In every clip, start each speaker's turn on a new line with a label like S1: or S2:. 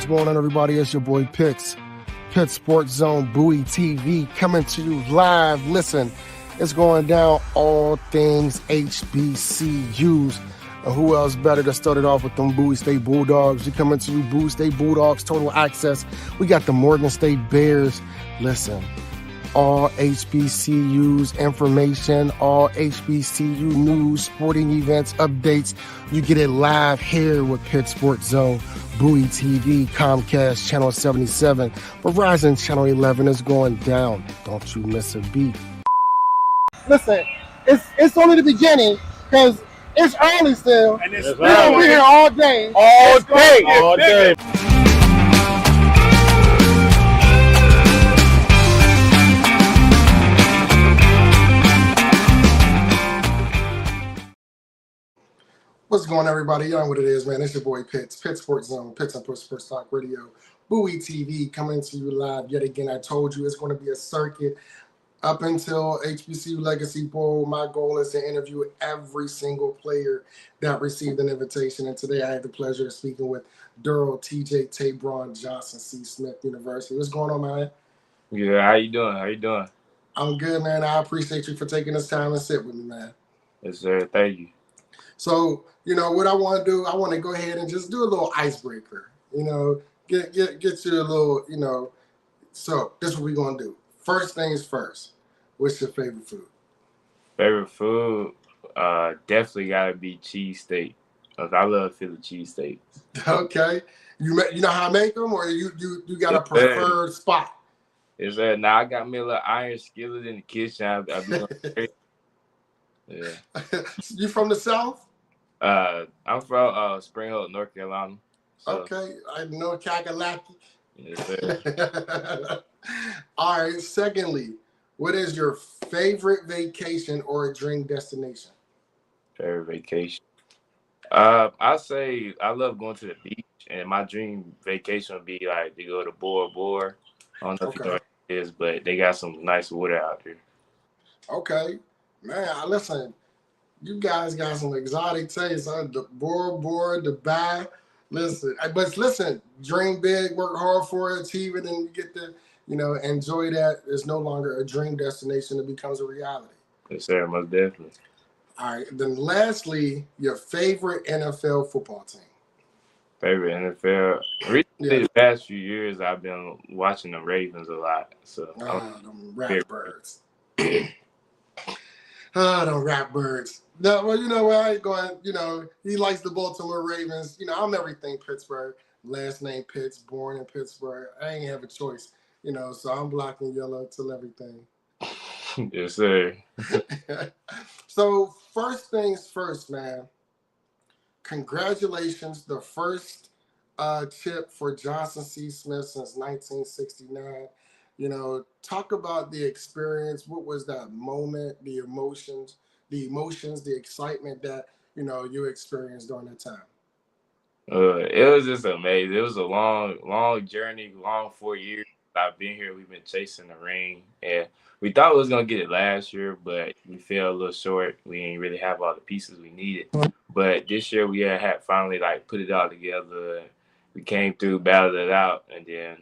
S1: going on, everybody? It's your boy Pitts Sports Zone, Bowie TV, coming to you live. Listen, it's going down all things HBCUs. And who else better to start it off with them Bowie State Bulldogs? We coming to you, Bowie State Bulldogs, total access. We got the Morgan State Bears. Listen, all HBCUs information, all HBCU news, sporting events, updates. You get it live here with Pitt Sports Zone, Bowie TV, Comcast Channel 77, Verizon Channel 11 is going down. Don't you miss a beat.
S2: Listen, it's only the beginning because it's early still.
S3: And
S2: we're gonna be here all day.
S3: All day.
S1: What's going on, everybody? You know what it is, man. It's your boy Pitts Sports Zone, Pitts on Sports Talk Radio, Bowie TV, coming to you live yet again. I told you it's going to be a circuit up until HBCU Legacy Bowl. My goal is to interview every single player that received an invitation. And today I had the pleasure of speaking with Daryl Taybron S, C. Smith University. What's going on, man?
S3: Yeah, how you doing?
S1: I'm good, man. I appreciate you for taking this time and sit with me, man.
S3: Yes, sir. Thank you.
S1: So, what I want to do, I want to go ahead and just do a little icebreaker, get you a little, so this is what we're going to do. First things first, what's your favorite food?
S3: Favorite food, definitely got to be cheesesteak. I love Philly cheesesteaks.
S1: Okay. You know how I make them, or you got a preferred spot?
S3: Is that now I got me a little iron skillet in the kitchen. I be yeah.
S1: You from the South?
S3: I'm from Spring Hill, North Carolina. So.
S1: Okay, I know Kakalaki.
S3: Yes, sir.
S1: All right. Secondly, what is your favorite vacation or dream destination?
S3: Favorite vacation. I say I love going to the beach, and my dream vacation would be like to go to Bora Bora. I don't know if you know what it is, but they got some nice water out there.
S1: Okay, man. Listen, you guys got some exotic tastes, huh? The Bora Bora, Dubai. Listen, dream big, work hard for it, achieve it, and you get to, enjoy that. It's no longer a dream destination; it becomes a reality.
S3: Yes, sir, most definitely.
S1: All right. Then, lastly, your favorite NFL football team.
S3: Favorite NFL. Recently, the past few years, I've been watching the Ravens a lot. So,
S1: them Ratbirds. Them Ratbirds. No, well, you know where I ain't going. He likes the Baltimore Ravens. I'm everything Pittsburgh. Last name Pitts, born in Pittsburgh. I ain't have a choice. So I'm black and yellow till everything.
S3: Yes, sir.
S1: So first things first, man. Congratulations, the first chip for Johnson C. Smith since 1969. Talk about the experience. What was that moment, the emotions, the excitement that, you experienced during that time?
S3: It was just amazing. It was a long journey, long 4 years. I've been here. We've been chasing the ring, and we thought we was going to get it last year, but we fell a little short. We didn't really have all the pieces we needed. But this year we had finally put it all together. We came through, battled it out, and then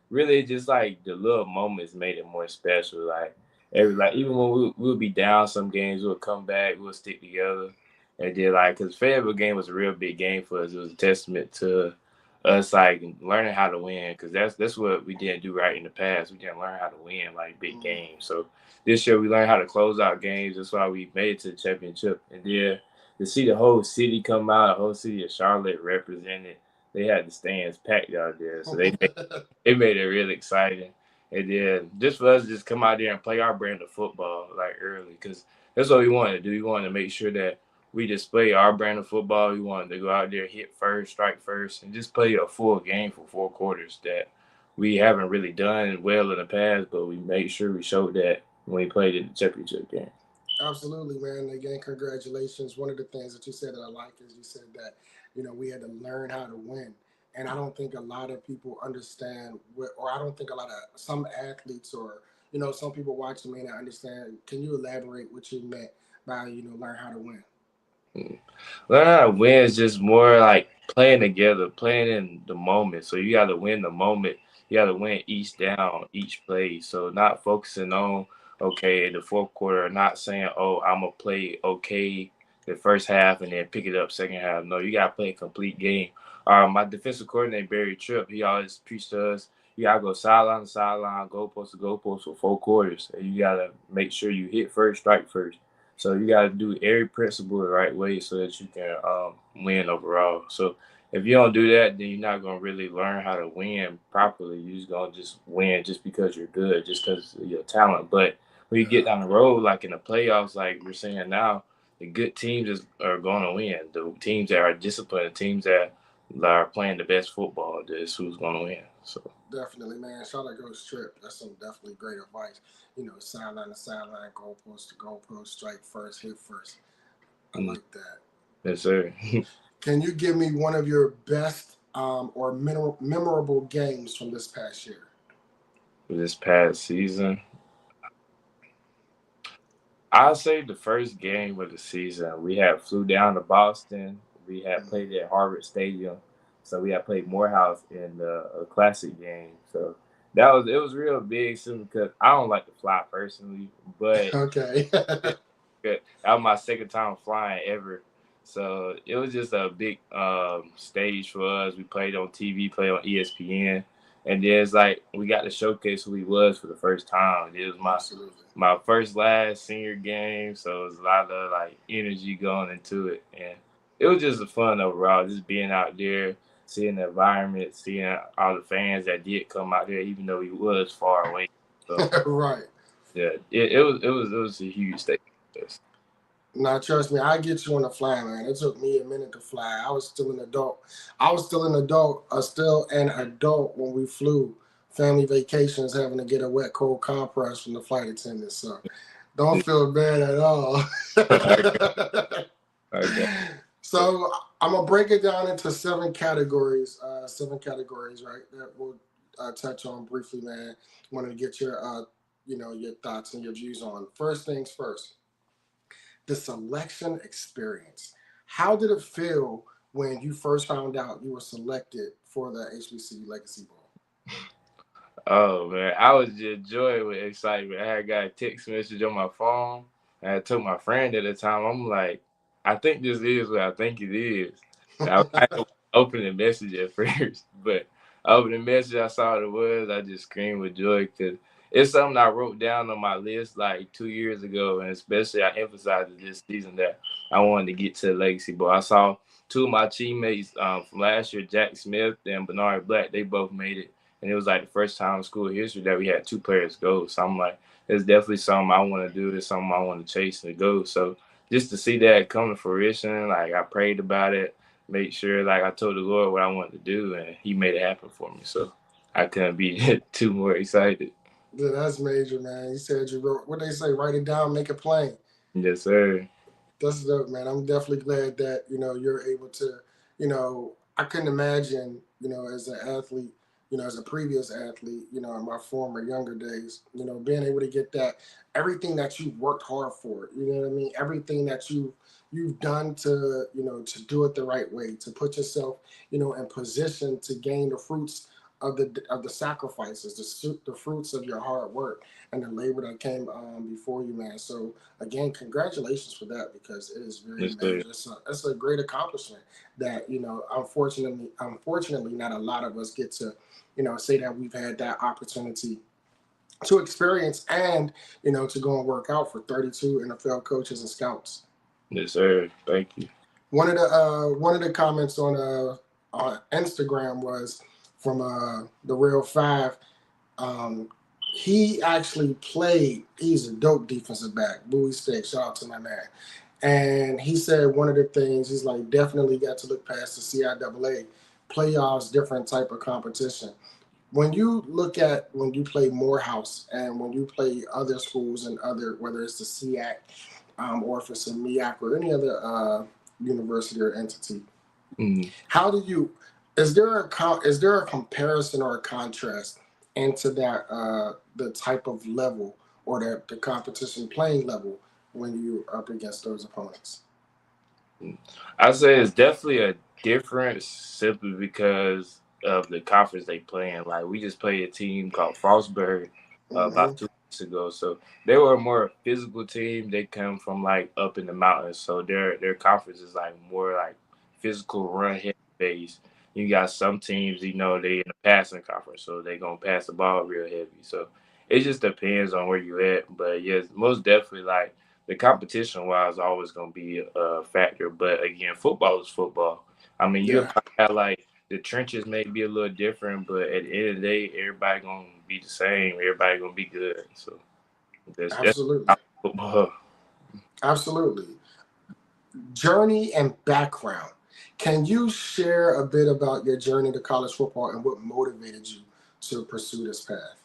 S3: really just the little moments made it more special. Even when we would be down some games, we'll come back, we'll stick together. And then because Fayetteville game was a real big game for us. It was a testament to us learning how to win, because that's what we didn't do right in the past. We didn't learn how to win big games. So this year we learned how to close out games. That's why we made it to the championship. And then to see the whole city come out, the whole city of Charlotte represented, they had the stands packed out there. So they made it really exciting. And then just for us to just come out there and play our brand of football early, because that's what we wanted to do. We wanted to make sure that we display our brand of football. We wanted to go out there, hit first, strike first, and just play a full game for 4 quarters that we haven't really done well in the past, but we made sure we showed that when we played in the championship game.
S1: Absolutely, man. Again, congratulations. One of the things that you said that I like is you said that, we had to learn how to win. And I don't think a lot of people understand I don't think some athletes or, some people watching may not understand. Can you elaborate what you meant by, learn how to win?
S3: Learn how to win is just more playing together, playing in the moment. So you got to win the moment. You got to win each down, each play. So not focusing on okay in the fourth quarter, not saying I'm gonna play okay the first half and then pick it up second half. No, you gotta play a complete game. My defensive coordinator Barry Tripp, he always preached to us. You gotta go sideline to sideline, goalpost to goalpost for 4 quarters. And you gotta make sure you hit first, strike first. So you got to do every principle the right way so that you can win overall. So if you don't do that, then you're not gonna really learn how to win properly. You're just gonna just win just because you're good, just because of your talent. But when you get down the road, like in the playoffs, like we're saying now, the good teams are going to win. The teams that are disciplined, the teams that are playing the best football, is who's going to win. So
S2: Definitely, man. Shout out Coach Tripp. That's some definitely great advice. Sideline to sideline, goalpost to goalpost, strike first, hit first. I like that.
S3: Yes, sir.
S2: Can you give me one of your best or memorable games from this past year?
S3: This past season, I'll say the first game of the season, we had flew down to Boston. We had played at Harvard Stadium, so we had played Morehouse in a classic game. So it was real big simply because I don't like to fly personally, but
S2: Okay.
S3: that was my second time flying ever. So it was just a big stage for us. We played on TV, played on ESPN, and then it's like we got to showcase who he was for the first time. It was my first last senior game, so it was a lot of like energy going into it, and it was just a fun overall. Just being out there, seeing the environment, seeing all the fans that did come out there, even though he was far away. So
S2: Right.
S3: yeah, it was a huge stage.
S2: Now, trust me, I get you on the fly, man. It took me a minute to fly. I was still an adult. Still an adult when we flew family vacations, having to get a wet cold compress from the flight attendant. So don't feel bad at all.
S3: Okay.
S2: So I'm gonna break it down into 7 categories. 7 categories, right? That we'll touch on briefly, man. Wanted to get your, your thoughts and your views on. First things first, the selection experience. How did it feel when you first found out you were selected for the HBCU Legacy Bowl?
S3: Oh man, I was just joyous with excitement. I had got a text message on my phone, and I told my friend at the time. I'm like, I think this is what I think it is. I didn't open the message at first, but I opened the message. I saw what it was. I just screamed with joy because it's something I wrote down on my list like 2 years ago, and especially I emphasized it this season that I wanted to get to the Legacy Bowl. I saw two of my teammates from last year, Jack Smith and Bernard Black. They both made it. And it was like the first time in school history that we had two players go. So I'm like, it's definitely something I want to do. It's something I want to chase and go. So just to see that come to fruition, like I prayed about it, made sure like I told the Lord what I wanted to do, and He made it happen for me. So I couldn't be too more excited.
S2: Yeah, that's major, man. You said you wrote what they say, write it down, make it plain.
S3: Yes, sir.
S2: That's dope, man. I'm definitely glad that you're able to. I couldn't imagine, as an athlete, as a previous athlete, in my former younger days, being able to get that everything that you worked hard for. You know what I mean? Everything that you've done to to do it the right way, to put yourself in position to gain the fruits of the sacrifices, the fruits of your hard work and the labor that came before you, man. So again, congratulations for that because it is very
S3: Yes, sir.
S2: major. It's a great accomplishment that unfortunately, not a lot of us get to, say that we've had that opportunity to experience and to go and work out for 32 NFL coaches and scouts.
S3: Yes, sir. Thank you.
S2: One of the comments on Instagram was from the Real Five. Um, he actually played. He's a dope defensive back. Bowie State. Shout out to my man. And he said one of the things he's like definitely got to look past the CIAA playoffs, different type of competition. When you play Morehouse and when you play other schools and other whether it's the SEAC or if it's a MEAC or any other university or entity, how do you? Is there a comparison or a contrast into that the type of level or the competition playing level when you're up against those opponents?
S3: I say it's definitely a different simply because of the conference they play in. Like we just played a team called Frostburg
S2: Mm-hmm.
S3: about 2 weeks ago, so they were a more physical team. They come from like up in the mountains, so their conference is like more like physical run heavy base. You got some teams, they in the passing conference, so they gonna pass the ball real heavy. So it just depends on where you at. But yes, most definitely like the competition wise always gonna be a factor. But again, football is football. I mean, you'll
S2: Yeah,
S3: probably have like the trenches may be a little different, but at the end of the day, everybody gonna be the same. Everybody gonna be good. So that's
S2: absolutely.
S3: football.
S2: Absolutely. Journey and background. Can you share a bit about your journey to college football and what motivated you to pursue this path?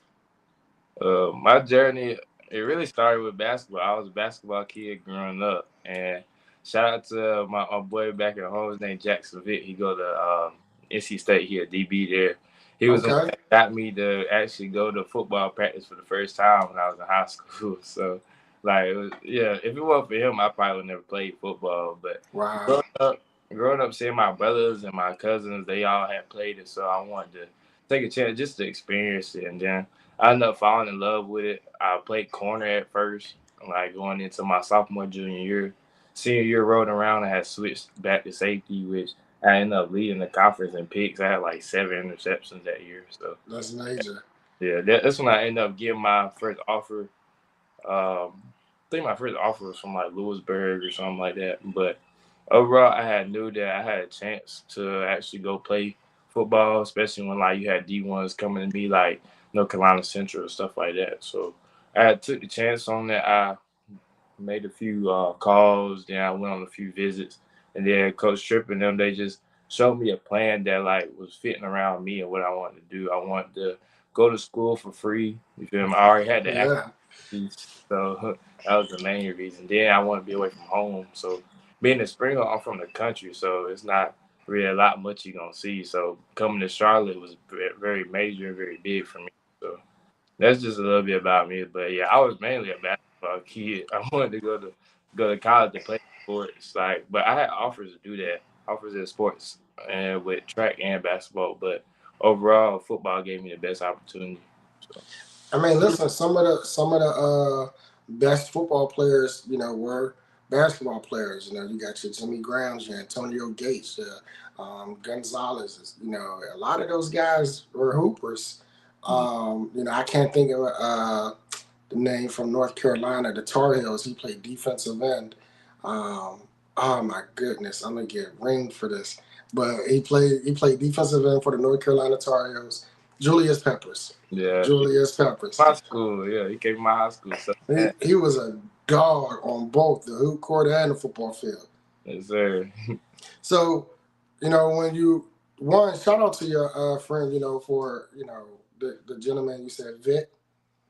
S3: My journey, it really started with basketball. I was a basketball kid growing up, and shout out to my boy back at home. His name Jackson Vitt. He go to NC State. He a DB there. He was the one
S2: Okay.
S3: that got me to actually go to football practice for the first time when I was in high school. So, like, yeah, if it wasn't for him, I probably would never played football. But
S2: Wow.
S3: growing up, growing up, seeing my brothers and my cousins, they all had played it, so I wanted to take a chance just to experience it, and then I ended up falling in love with it. I played corner at first, like going into my sophomore, junior year. Senior year rolled around, I had switched back to safety, which I ended up leading the conference in picks. I had like 7 interceptions that year. So,
S2: That's major.
S3: yeah, that's when I ended up getting my first offer. I think my first offer was from like Lewisburg or something like that. But overall, I had knew that I had a chance to actually go play football, especially when like you had D1s coming to me like North Carolina Central and stuff like that. So I had took the chance on that. I made a few calls, then I went on a few visits, and then Coach Tripp and them they just showed me a plan that like was fitting around me and what I wanted to do. I wanted to go to school for free. You feel me? I already had the
S2: Yeah.
S3: activities, so that was the main reason. Then I want to be away from home. So being in Springfield, I'm from the country, so it's not really a lot much you gonna see. So coming to Charlotte was very major and very big for me. So that's just a little bit about me. But yeah, I was mainly a basketball kid. I wanted to go to college to play sports. Like, but I had offers to do that, offers in sports and with track and basketball. But overall, football gave me the best opportunity. So
S2: I mean, listen, some of the best football players, were basketball players. You got your Jimmy Grahams, your Antonio Gates, Gonzalez. A lot of those guys were hoopers. I can't think of the name from North Carolina, the Tar Heels. He played defensive end. Oh my goodness, I'm gonna get ringed for this, but he played defensive end for the North Carolina Tar Heels. Julius Peppers.
S3: yeah,
S2: Julius Peppers.
S3: my school. Yeah, he came to my high school. So
S2: He was a dog on both the hoop court and the football field.
S3: yes, sir.
S2: So, when you one shout out to your friend, for the gentleman you said Vic.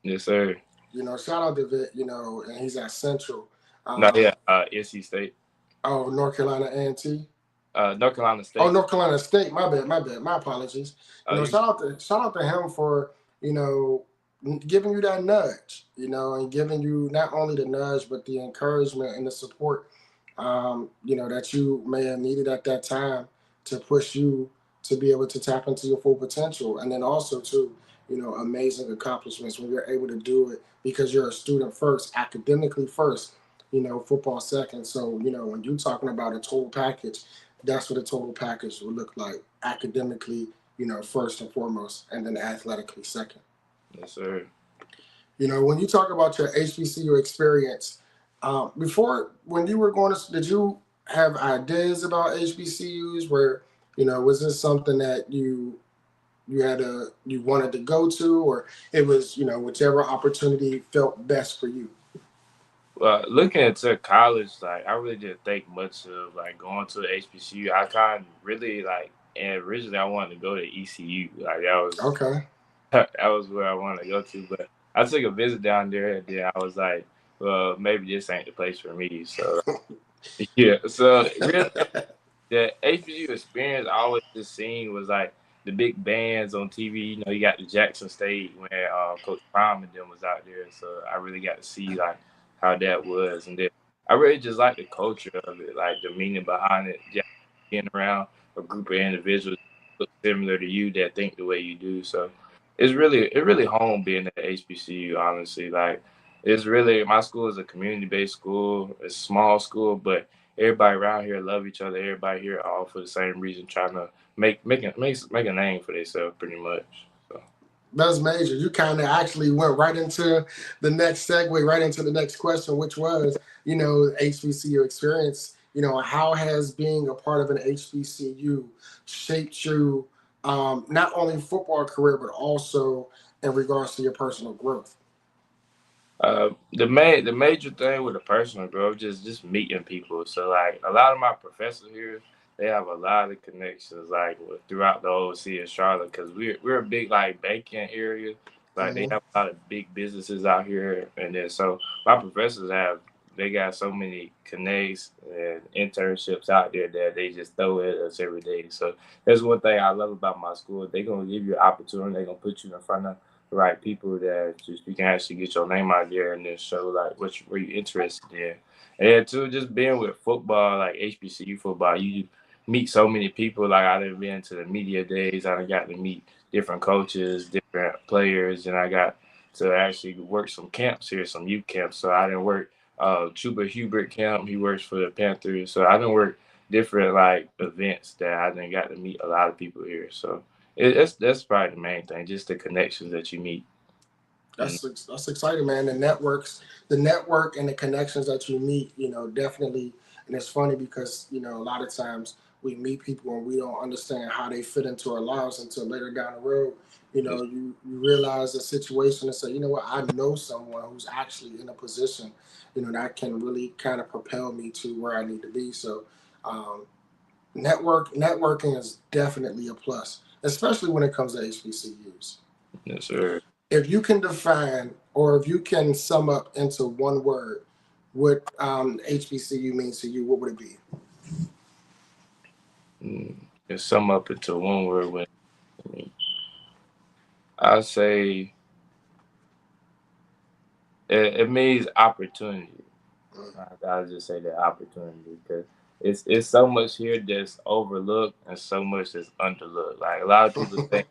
S3: Yes, sir.
S2: Shout out to Vic, and he's at Central.
S3: No, yeah,
S2: Um,
S3: NC State,
S2: oh, North Carolina A&T.
S3: North Carolina
S2: Oh,
S3: State.
S2: North Carolina State. My bad. My bad. My apologies.
S3: You
S2: Shout out to him for giving you that nudge. And giving you not only the nudge but the encouragement and the support. That you may have needed at that time to push you to be able to tap into your full potential, and then also to amazing accomplishments when you're able to do it because you're a student first, academically first. Football second. So when you're talking about a total package, that's what a total package would look like academically, first and foremost, and then athletically second.
S3: yes, sir.
S2: When you talk about your HBCU experience, before when you were going to, did you have ideas about HBCUs? Where was this something that you wanted to go to, or it was whichever opportunity felt best for you?
S3: Well, looking into college, like I really didn't think much of like going to the HBCU. I kind of really like, and originally I wanted to go to ECU. Like that was
S2: Okay.
S3: that was where I wanted to go to. But I took a visit down there, and then I was like, well, maybe this ain't the place for me. So yeah, so really the HBCU experience I always just seen was like the big bands on TV. You got the Jackson State when Coach Prime and them was out there. So I really got to see like how that was, and then I really just like the culture of it, like the meaning behind it. Yeah, being around a group of individuals look similar to you that think the way you do. So it really home being at HBCU, honestly. Like it's really my school is a community based school, it's a small school, but everybody around here love each other. Everybody here all for the same reason, trying to make a name for themselves pretty much. So
S2: That's major. You kind of actually went right into the next segue, right into the next question, which was, HBCU experience. How has being a part of an HBCU shaped you, not only football career, but also in regards to your personal growth?
S3: the major thing with the personal growth just meeting people. So like a lot of my professors here, they have a lot of connections like throughout the whole city of Charlotte because we're a big like banking area. Like they
S2: Hmm.
S3: have a lot of big businesses out here, and then so my professors they got so many connects and internships out there that they just throw at us every day. So that's one thing I love about my school. They're gonna give you an opportunity. They're gonna put you in front of the right people that just you can actually get your name out there and then show like what you're interested in. And then too, just being with football, like HBCU football, you meet so many people. Like I done been to the media days, I done got to meet different coaches, different players, and I got to actually work some camps here, some youth camps. So I didn't work Chuba Hubert camp. He works for the Panthers. So I didn't work different like events that I didn't got to meet a lot of people here. So that's probably the main thing, just the connections that you meet. And
S2: That's exciting, man. The network and the connections that you meet, definitely. And it's funny because a lot of times we meet people and we don't understand how they fit into our lives until later down the road.
S3: just
S2: You realize the situation and say, you know what, I know someone who's actually in a position, that can really kind of propel me to where I need to be. So, um, networking is definitely a plus, especially when it comes to HBCUs.
S3: yes, sir.
S2: If you can define or if you can sum up into one word what HBCU means to you, what would it be?
S3: Mm, can sum up into one word with me. I say it means opportunity. I'll just say that opportunity because it's so much here that's overlooked and so much that's underlooked. Like a lot of people think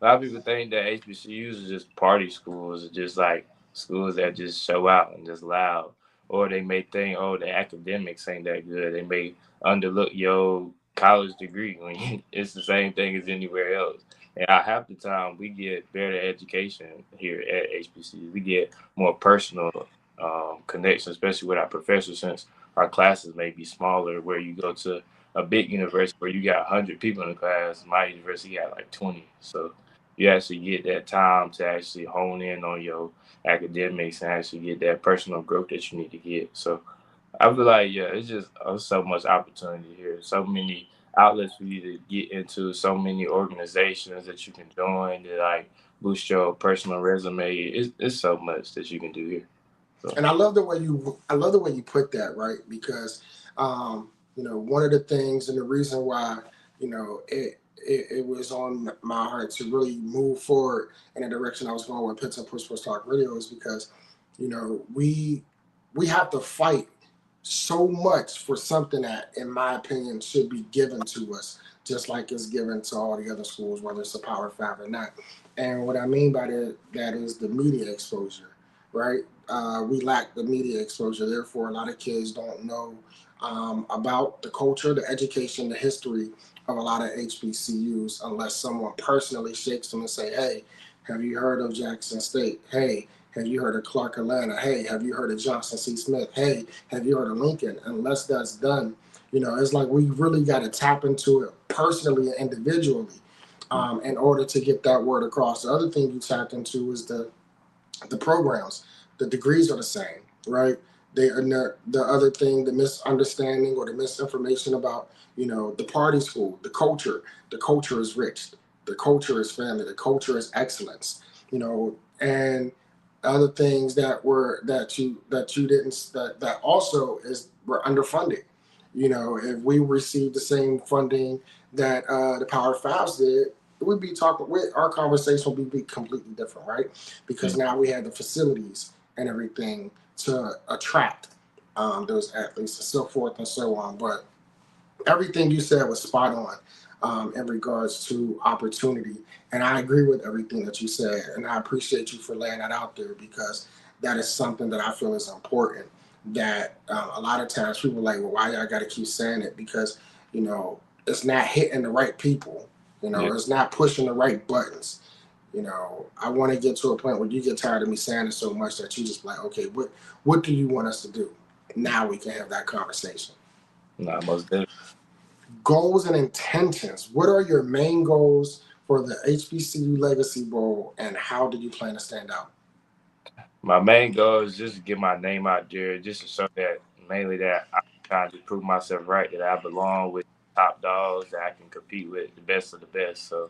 S3: that HBCUs are just party schools, or just like schools that just show out and just loud. Or they may think, oh, the academics ain't that good. They may underlook your college degree when it's the same thing as anywhere else. And half the time we get better education here at HBCU. We get more personal connection, especially with our professors, since our classes may be smaller. Where you go to a big university where you got 100 people in the class, my university got like 20. So you actually get that time to actually hone in on your academics and actually get that personal growth that you need to get. So I feel like yeah, it's just so much opportunity here, so many outlets for you to get into, so many organizations that you can join to like boost your personal resume. It's so much that you can do here. So
S2: And I love the way you put that, right? Because one of the things and the reason why it was on my heart to really move forward in the direction I was going with Pits and Push Push Talk Radio is because we have to fight so much for something that, in my opinion, should be given to us, just like it's given to all the other schools, whether it's a Power Five or not. And what I mean by that is the media exposure, right? We lack the media exposure. Therefore, a lot of kids don't know about the culture, the education, the history of a lot of HBCUs unless someone personally shakes them and say, hey, have you heard of Jackson State? Hey, have you heard of Clark Atlanta? Hey, have you heard of Johnson C. Smith? Hey, have you heard of Lincoln? Unless that's done, it's like we really got to tap into it personally and individually in order to get that word across. The other thing you tapped into is the programs. The degrees are the same, right? They are not, the other thing, the misunderstanding or the misinformation about, the party school, the culture. The culture is rich. The culture is family. The culture is excellence. And other things that you didn't that also is were underfunded. If we received the same funding that the Power Fives did, we'd be talking. Our conversation would be completely different, right? Because now we have the facilities and everything to attract those athletes and so forth and so on. But everything you said was spot on in regards to opportunity. And I agree with everything that you said. And I appreciate you for laying that out there because that is something that I feel is important. That a lot of times people are like, well, why y'all got to keep saying it? Because, it's not hitting the right people.
S3: Yeah.
S2: It's not pushing the right buttons. I want to get to a point where you get tired of me saying it so much that you just like, okay, what do you want us to do? Now we can have that conversation.
S3: Nah, most definitely.
S2: Goals and intentions. What are your main goals for the HBCU Legacy Bowl, and how do you plan to stand out?
S3: My main goal is just to get my name out there, just to show that mainly that I'm trying to prove myself right, that I belong with top dogs, that I can compete with the best of the best. So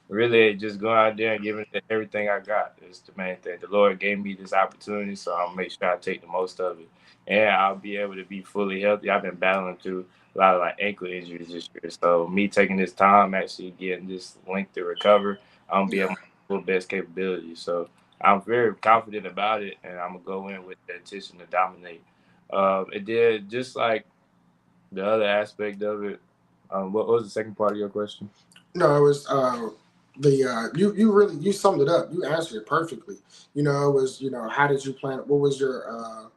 S3: really just going out there and giving it everything I got is the main thing. The Lord gave me this opportunity, so I'll make sure I take the most of it. And I'll be able to be fully healthy. I've been battling through a lot of like ankle injuries this year. So me taking this time, actually getting this length to recover, I'm gonna be at
S2: Yeah,
S3: my full best capability. So I'm very confident about it, and I'm gonna go in with the intention to dominate. It did just like the other aspect of it. What was the second part of your question?
S2: no, it was the you really you summed it up. You answered it perfectly. It was how did you plan? What was your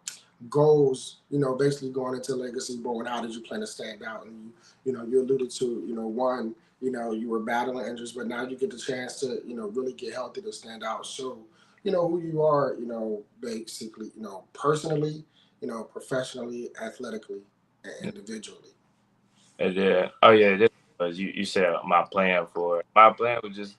S2: goals? Basically going into Legacy Bowl, and how did you plan to stand out? And you alluded to one. You were battling injuries, but now you get the chance to really get healthy to stand out. So who you are. Basically personally, professionally, athletically, and individually.
S3: And then, oh yeah, this was you said my plan for it. My plan was just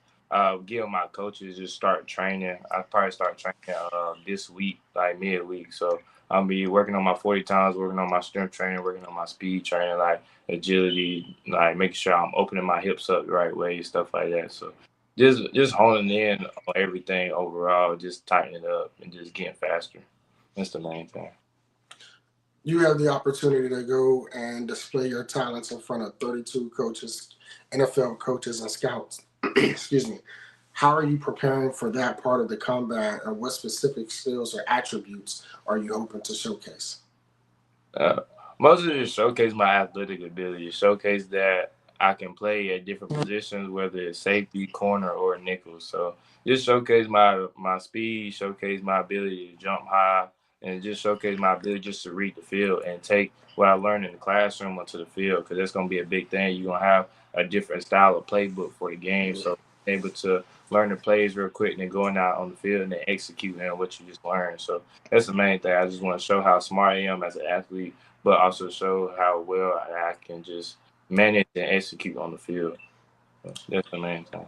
S3: give my coaches just start training. I probably start training this week, like midweek. So I'll be working on my 40 times, working on my strength training, working on my speed training, like agility, like making sure I'm opening my hips up the right way, stuff like that. So just honing in on everything overall, just tightening it up and just getting faster. That's the main thing.
S2: You have the opportunity to go and display your talents in front of 32 coaches, NFL coaches, and scouts. Excuse me. How are you preparing for that part of the combat, and what specific skills or attributes are you hoping to showcase?
S3: Uh, Most of it showcase my athletic ability, showcase that I can play at different positions, whether it's safety, corner, or nickel. So just showcase my speed, showcase my ability to jump high, and just showcase my ability just to read the field and take what I learned in the classroom onto the field because that's going to be a big thing. You're going to have a different style of playbook for the game.
S2: Yeah,
S3: So able to learn the plays real quick and then going out on the field and then executing on what you just learned. So that's the main thing. I just want to show how smart I am as an athlete, but also show how well I can just manage and execute on the field. So that's the main thing.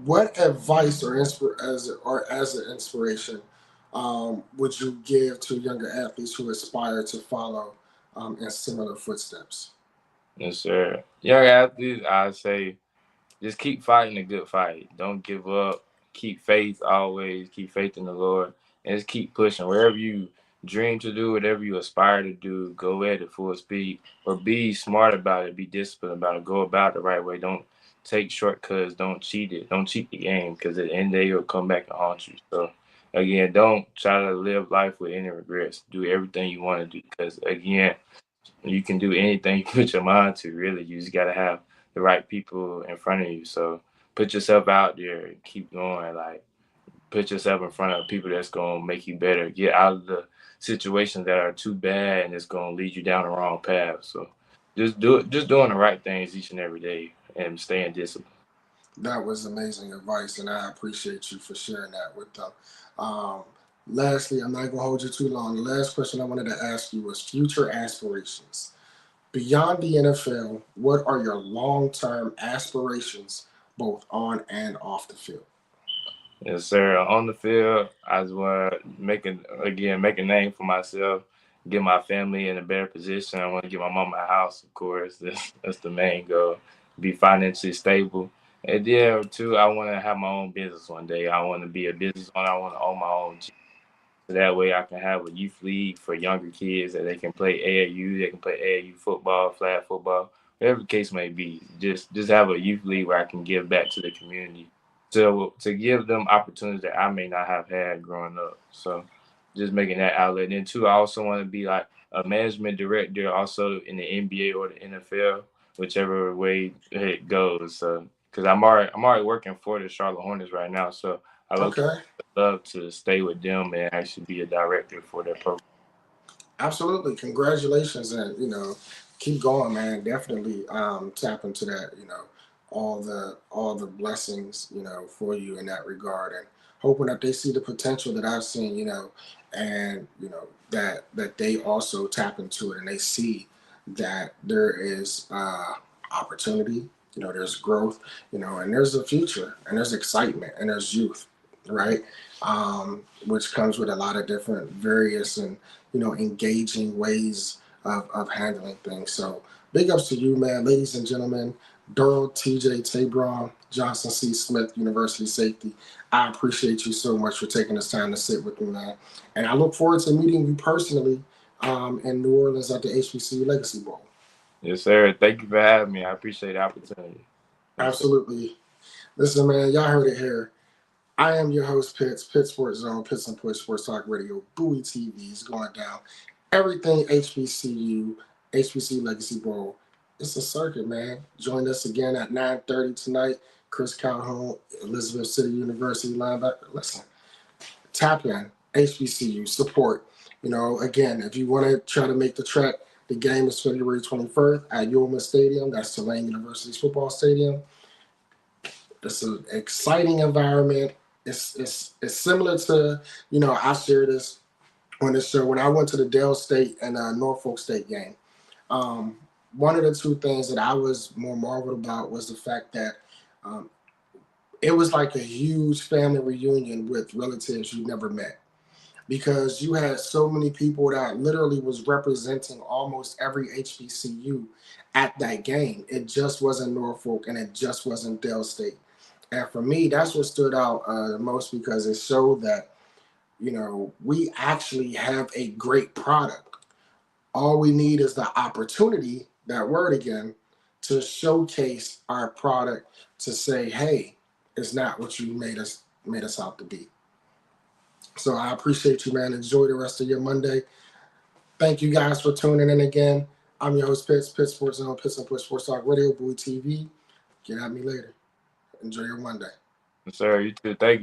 S2: what advice or as an inspiration would you give to younger athletes who aspire to follow in similar footsteps?
S3: Yes, sir. Young athletes, I say just keep fighting a good fight. Don't give up. Keep faith always. Keep faith in the Lord. And just keep pushing. Wherever you dream to do, whatever you aspire to do, go at it full speed. But be smart about it. Be disciplined about it. Go about it the right way. Don't take shortcuts. Don't cheat it. Don't cheat the game because at the end of the day, it'll come back and haunt you. So, again, don't try to live life with any regrets. Do everything you want to do because, again, you can do anything you put your mind to, really. You just got to have the right people in front of you. So put yourself out there and keep going. Like, put yourself in front of people that's going to make you better. Get out of the situations that are too bad and it's going to lead you down the wrong path. So just do it, just doing the right things each and every day and staying disciplined.
S2: That was amazing advice, and I appreciate you for sharing that with them. Um, Lastly, I'm not going to hold you too long. The last question I wanted to ask you was future aspirations. Beyond the NFL, what are your long term aspirations, both on and off the field?
S3: Yes, sir. On the field, I just want to make a name for myself, get my family in a better position. I want to get my mom a house, of course. That's the main goal. Be financially stable. And then too, I want to have my own business one day. I want to be a business owner. I want to own my own gym. So that way I can have a youth league for younger kids that they can play AAU, they can play AAU football, flag football, whatever the case may be. Just have a youth league where I can give back to the community to give them opportunities that I may not have had growing up. So just making that outlet. And then two, I also want to be like a management director also in the NBA or the NFL whichever way it goes. So, because I'm already working for the Charlotte Hornets right now, so I would
S2: Okay.
S3: love to stay with them and actually be a director for their program.
S2: Absolutely. Congratulations, and keep going, man. Definitely tap into that, all the blessings, for you in that regard, and hoping that they see the potential that I've seen, and that they also tap into it and they see that there is opportunity, there's growth, and there's a future and there's excitement and there's youth, right? Which comes with a lot of different various and engaging ways of handling things. So big ups to you, man. Ladies and gentlemen, Daryl TJ Taybron, Johnson C. Smith University safety. I appreciate you so much for taking this time to sit with me, man. And I look forward to meeting you personally in New Orleans at the HBCU Legacy Bowl.
S3: Yes, sir. Thank you for having me. I appreciate the opportunity. Yes, sir.
S2: Absolutely. Listen, man, y'all heard it here. I am your host, Pitts Sports Zone, Pitts and Push Sports Talk Radio, Bowie TV is going down. Everything HBCU Legacy Bowl. It's a circuit, man. Join us again at 9:30 tonight. Chris Calhoun, Elizabeth City University linebacker. Listen, tap in, HBCU, support. Again, if you want to try to make the trek, the game is February 21st at Yulman Stadium. That's Tulane University's football stadium. It's an exciting environment. It's similar to, I share this on this show when I went to the Dale State and Norfolk State game. One of the two things that I was more marveled about was the fact that it was like a huge family reunion with relatives you never met, because you had so many people that literally was representing almost every HBCU at that game. It just wasn't Norfolk and it just wasn't Dale State. And for me, that's what stood out the most, because it showed that, we actually have a great product. All we need is the opportunity, that word again, to showcase our product, to say, hey, it's not what you made us out to be. So I appreciate you, man. Enjoy the rest of your Monday. Thank you guys for tuning in again. I'm your host, Pitts Sports Zone, Pitts and Push Sports Talk Radio, Bowie TV. Get at me later. Enjoy your Monday.
S3: Yes, sir. You too. Thank you.